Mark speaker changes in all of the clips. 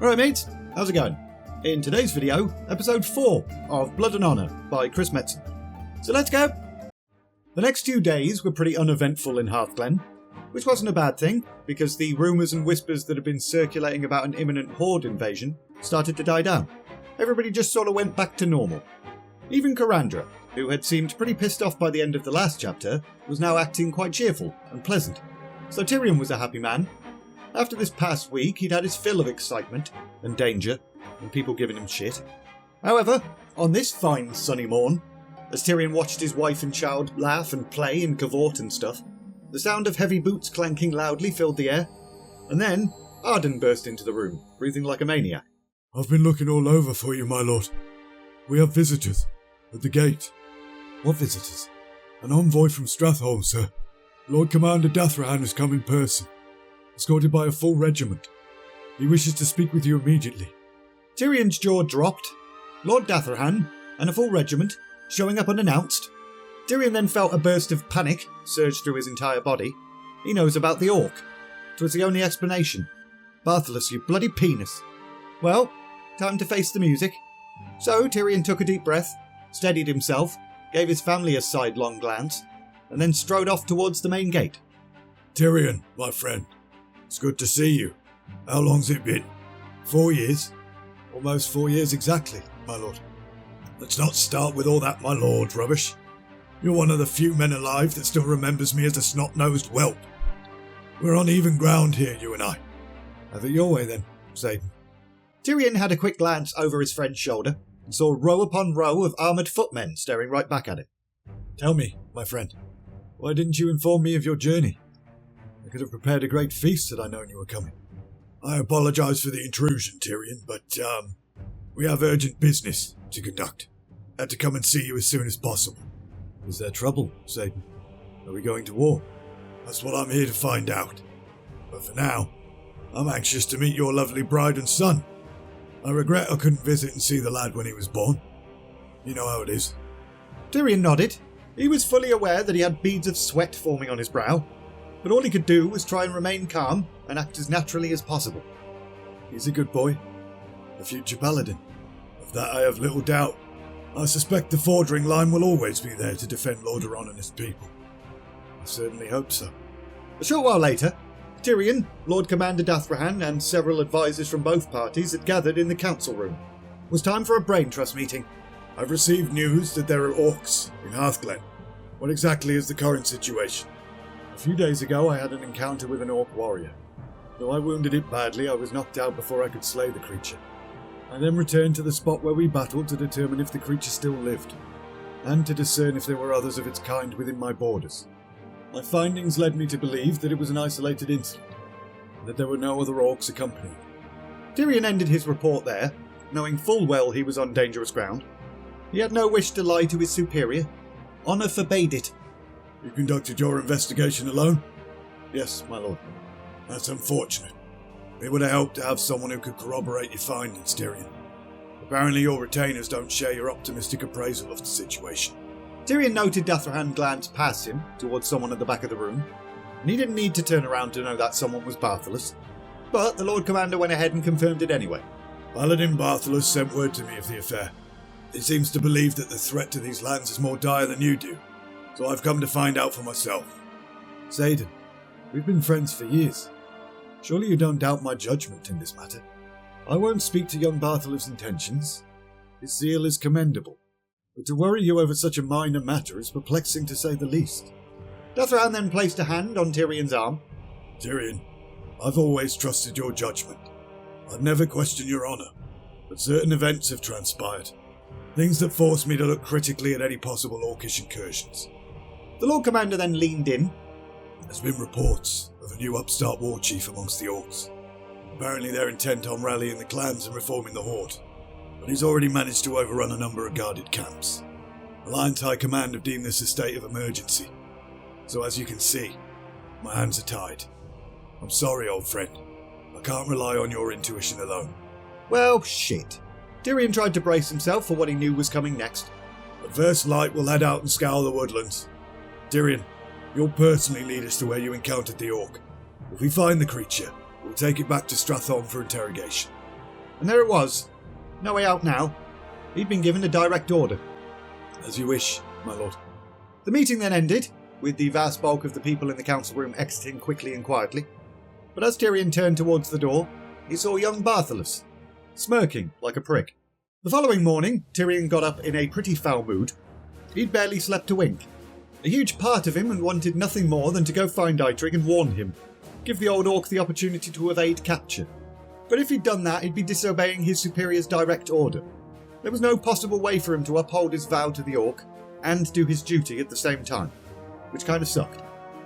Speaker 1: Alright mates, how's it going? In today's video, episode 4 of Blood and Honour by Chris Metzen. So let's go! The next 2 days were pretty uneventful in Hearthglen, which wasn't a bad thing, because the rumours and whispers that had been circulating about an imminent horde invasion started to die down. Everybody just sort of went back to normal. Even Karandra, who had seemed pretty pissed off by the end of the last chapter, was now acting quite cheerful and pleasant. So Tirion was a happy man. After this past week, he'd had his fill of excitement and danger and people giving him shit. However, on this fine sunny morn, as Tirion watched his wife and child laugh and play and cavort and stuff, the sound of heavy boots clanking loudly filled the air, and then Arden burst into the room, breathing like a maniac.
Speaker 2: I've been looking all over for you, my lord. We have visitors at the gate.
Speaker 1: What visitors?
Speaker 2: An envoy from Stratholme, sir. Lord Commander Dathrohan has come in person, escorted by a full regiment. He wishes to speak with you immediately.
Speaker 1: Tyrion's jaw dropped. Lord Dathrohan and a full regiment showing up unannounced. Tirion then felt a burst of panic surge through his entire body. He knows about the orc. 'Twas the only explanation. Bartholus, you bloody penis. Well, time to face the music. So Tirion took a deep breath, steadied himself, gave his family a sidelong glance, and then strode off towards the main gate.
Speaker 2: Tirion, my friend, it's good to see you. How long's it been?
Speaker 1: 4 years.
Speaker 2: Almost 4 years exactly, my lord. Let's not start with all that my lord rubbish. You're one of the few men alive that still remembers me as a snot-nosed whelp. We're on even ground here, you and I.
Speaker 1: Have it your way then, Saidan. Tirion had a quick glance over his friend's shoulder and saw row upon row of armoured footmen staring right back at him.
Speaker 2: Tell me, my friend, why didn't you inform me of your journey? I could have prepared a great feast had I known you were coming. I apologise for the intrusion, Tirion, but we have urgent business to conduct. Had to come and see you as soon as possible.
Speaker 1: Is there trouble, Saidan? Are we going to war?
Speaker 2: That's what I'm here to find out. But for now, I'm anxious to meet your lovely bride and son. I regret I couldn't visit and see the lad when he was born. You know how it is.
Speaker 1: Tirion nodded. He was fully aware that he had beads of sweat forming on his brow, but all he could do was try and remain calm and act as naturally as possible.
Speaker 2: He's a good boy. A future paladin. Of that I have little doubt. I suspect the Fordring line will always be there to defend Lordaeron and his people.
Speaker 1: I certainly hope so. A short while later, Tirion, Lord Commander Dathrohan, and several advisors from both parties had gathered in the council room. It was time for a brain trust meeting.
Speaker 2: I've received news that there are orcs in Hearthglen. What exactly is the current situation?
Speaker 1: A few days ago I had an encounter with an orc warrior. Though I wounded it badly, I was knocked out before I could slay the creature. I then returned to the spot where we battled to determine if the creature still lived, and to discern if there were others of its kind within my borders. My findings led me to believe that it was an isolated incident, and that there were no other orcs accompanying. Tirion ended his report there, knowing full well he was on dangerous ground. He had no wish to lie to his superior. Honour forbade it.
Speaker 2: You conducted your investigation alone?
Speaker 1: Yes, my lord.
Speaker 2: That's unfortunate. It would have helped to have someone who could corroborate your findings, Tirion. Apparently your retainers don't share your optimistic appraisal of the situation.
Speaker 1: Tirion noted Dathrohan glance past him towards someone at the back of the room, and he didn't need to turn around to know that someone was Bartholus. But the Lord Commander went ahead and confirmed it anyway.
Speaker 2: Paladin Bartholus sent word to me of the affair. He seems to believe that the threat to these lands is more dire than you do, so I've come to find out for myself.
Speaker 1: Saidan, we've been friends for years. Surely you don't doubt my judgment in this matter. I won't speak to young Bartholus' intentions. His zeal is commendable, but to worry you over such a minor matter is perplexing to say the least. Dathrohan then placed a hand on Tyrion's arm.
Speaker 2: Tirion, I've always trusted your judgment. I've never questioned your honour, but certain events have transpired. Things that force me to look critically at any possible orcish incursions.
Speaker 1: The Lord Commander then leaned in.
Speaker 2: There's been reports of a new upstart war chief amongst the orcs. Apparently they're intent on rallying the clans and reforming the horde, but he's already managed to overrun a number of guarded camps. The Lion's High Command have deemed this a state of emergency, so as you can see, my hands are tied. I'm sorry, old friend. I can't rely on your intuition alone.
Speaker 1: Well, shit. Tirion tried to brace himself for what he knew was coming next.
Speaker 2: At first light, we'll head out and scour the woodlands. Tirion, you'll personally lead us to where you encountered the orc. If we find the creature, we'll take it back to Stratholme for interrogation.
Speaker 1: And there it was. No way out now. He'd been given a direct order.
Speaker 2: As you wish, my lord.
Speaker 1: The meeting then ended, with the vast bulk of the people in the council room exiting quickly and quietly. But as Tirion turned towards the door, he saw young Buttress, smirking like a prick. The following morning, Tirion got up in a pretty foul mood. He'd barely slept a wink. A huge part of him wanted nothing more than to go find Eitrig and warn him, give the old orc the opportunity to evade capture. But if he'd done that, he'd be disobeying his superior's direct order. There was no possible way for him to uphold his vow to the orc and do his duty at the same time, which kind of sucked.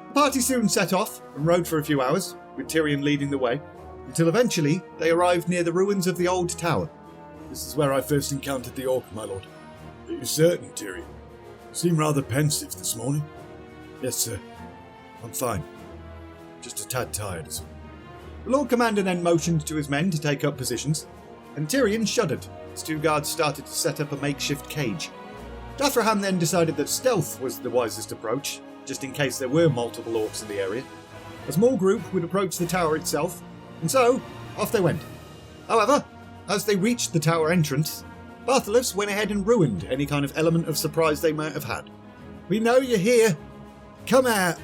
Speaker 1: The party soon set off and rode for a few hours, with Tirion leading the way, until eventually they arrived near the ruins of the old tower.
Speaker 2: This is where I first encountered the orc, my lord. Are you certain, Tirion? You seem rather pensive this morning.
Speaker 1: Yes, sir.
Speaker 2: I'm fine. Just a tad tired as well.
Speaker 1: The Lord Commander then motioned to his men to take up positions, and Tirion shuddered as two guards started to set up a makeshift cage. Dathrohan then decided that stealth was the wisest approach, just in case there were multiple orcs in the area. A small group would approach the tower itself, and so off they went. However, as they reached the tower entrance, Buttress went ahead and ruined any kind of element of surprise they might have had.
Speaker 3: We know you're here. Come out.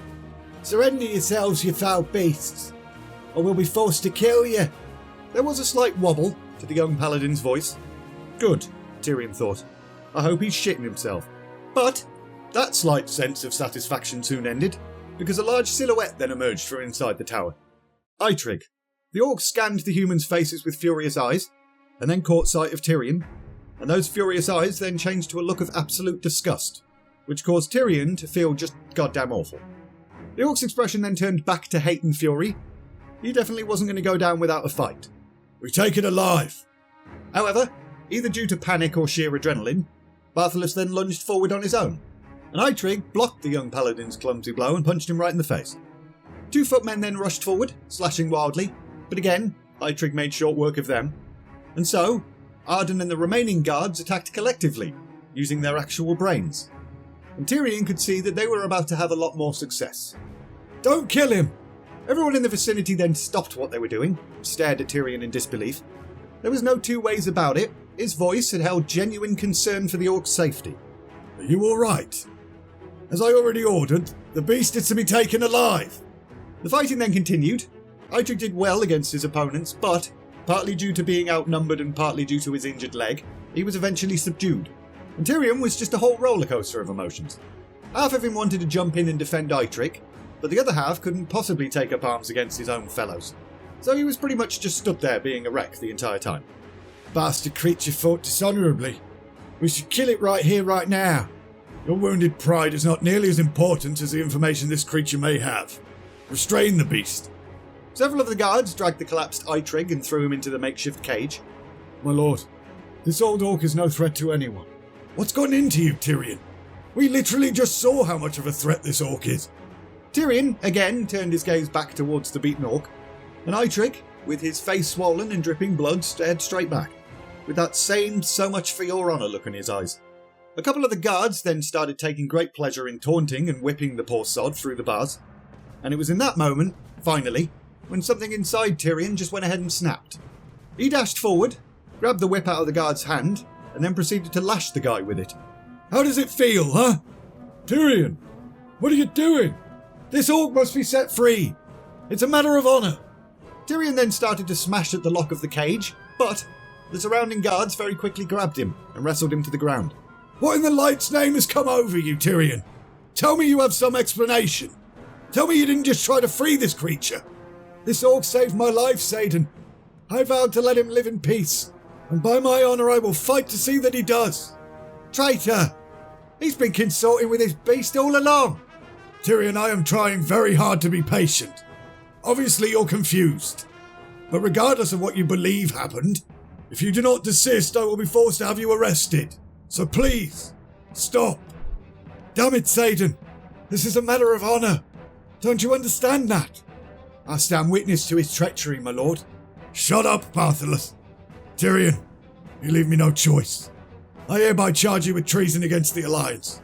Speaker 3: Surrender yourselves, you foul beasts, or we'll be forced to kill you.
Speaker 1: There was a slight wobble to the young paladin's voice. Good, Tirion thought. I hope he's shitting himself. But that slight sense of satisfaction soon ended, because a large silhouette then emerged from inside the tower. Eitrig. The orc scanned the humans' faces with furious eyes, and then caught sight of Tirion, and those furious eyes then changed to a look of absolute disgust, which caused Tirion to feel just goddamn awful. The orc's expression then turned back to hate and fury. He definitely wasn't going to go down without a fight.
Speaker 2: We take it alive!
Speaker 1: However, either due to panic or sheer adrenaline, Buttress then lunged forward on his own, and Eitrig blocked the young paladin's clumsy blow and punched him right in the face. Two footmen then rushed forward, slashing wildly, but again, Eitrig made short work of them. And so, Arden and the remaining guards attacked collectively, using their actual brains. And Tirion could see that they were about to have a lot more success.
Speaker 3: Don't kill him!
Speaker 1: Everyone in the vicinity then stopped what they were doing, and stared at Tirion in disbelief. There was no two ways about it. His voice had held genuine concern for the orc's safety.
Speaker 2: Are you alright? As I already ordered, the beast is to be taken alive!
Speaker 1: The fighting then continued. Eitrig did well against his opponents, but, partly due to being outnumbered and partly due to his injured leg, he was eventually subdued. And Tirion was just a whole rollercoaster of emotions. Half of him wanted to jump in and defend Eitrig, but the other half couldn't possibly take up arms against his own fellows. So he was pretty much just stood there being a wreck the entire time.
Speaker 3: Bastard creature fought dishonourably. We should kill it right here, right now.
Speaker 2: Your wounded pride is not nearly as important as the information this creature may have. Restrain the beast.
Speaker 1: Several of the guards dragged the collapsed Eitrig and threw him into the makeshift cage.
Speaker 2: My lord, this old orc is no threat to anyone. What's gone into you, Tirion? We literally just saw how much of a threat this orc is.
Speaker 1: Tirion again turned his gaze back towards the beaten orc, and Eitrig, with his face swollen and dripping blood, stared straight back, with that same so much for your honour look in his eyes. A couple of the guards then started taking great pleasure in taunting and whipping the poor sod through the bars, and it was in that moment, finally, when something inside Tirion just went ahead and snapped. He dashed forward, grabbed the whip out of the guard's hand, and then proceeded to lash the guy with it.
Speaker 2: How does it feel, huh? Tirion, what are you doing? This orc must be set free. It's a matter of honour.
Speaker 1: Tirion then started to smash at the lock of the cage, but the surrounding guards very quickly grabbed him and wrestled him to the ground.
Speaker 2: What in the light's name has come over you, Tirion? Tell me you have some explanation. Tell me you didn't just try to free this creature. This orc saved my life, Saidan. I vowed to let him live in peace, and by my honour I will fight to see that he does.
Speaker 3: Traitor! He's been consorting with this beast all along.
Speaker 2: Tirion, I am trying very hard to be patient. Obviously you're confused. But regardless of what you believe happened, if you do not desist, I will be forced to have you arrested. So please, stop. Damn it, Saidan. This is a matter of honour. Don't you understand that?
Speaker 3: I stand witness to his treachery, my lord.
Speaker 2: Shut up, Buttress. Tirion, you leave me no choice. I hereby charge you with treason against the Alliance.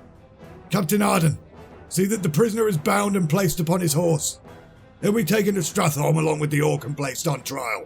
Speaker 2: Captain Arden, see that the prisoner is bound and placed upon his horse. He'll be taken to Stratholme along with the orc and placed on trial.